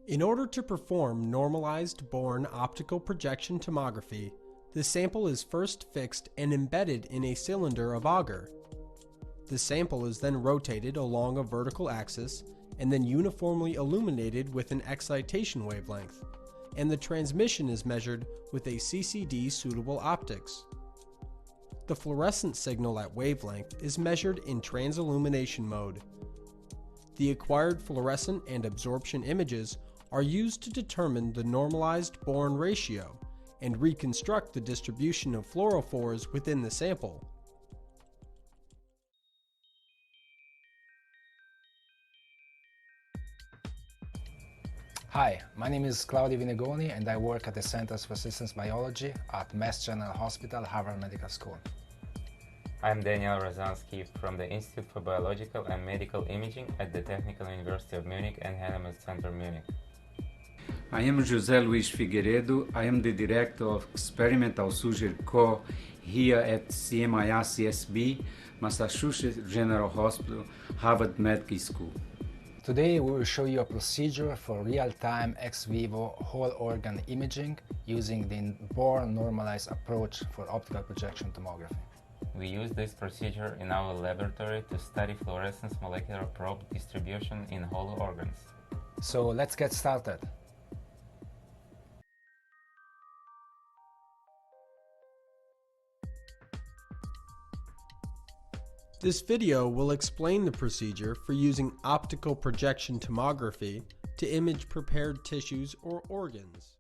In order to perform normalized Born optical projection tomography, the sample is first fixed and embedded in a cylinder of agar. The sample is then rotated along a vertical axis and then uniformly illuminated with an excitation wavelength, and the transmission is measured with a CCD suitable optics. The fluorescent signal at wavelength is measured in transillumination mode. The acquired fluorescent and absorption images are used to determine the normalized Born ratio and reconstruct the distribution of fluorophores within the sample. Hi, my name is Claudio Vinegoni and I work at the Centers for Systems Biology at Mass General Hospital, Harvard Medical School. I'm Daniel Razansky from the Institute for Biological and Medical Imaging at the Technical University of Munich and Helmholtz Center Munich. I am Jose-Luiz Figueiredo. I am the Director of Experimental Surgery Core here at CMIR-CSB, Massachusetts General Hospital, Harvard Medical School. Today we will show you a procedure for real-time ex vivo whole organ imaging using the Born normalized approach for optical projection tomography. We use this procedure in our laboratory to study fluorescence molecular probe distribution in whole organs. So let's get started. This video will explain the procedure for using optical projection tomography to image prepared tissues or organs.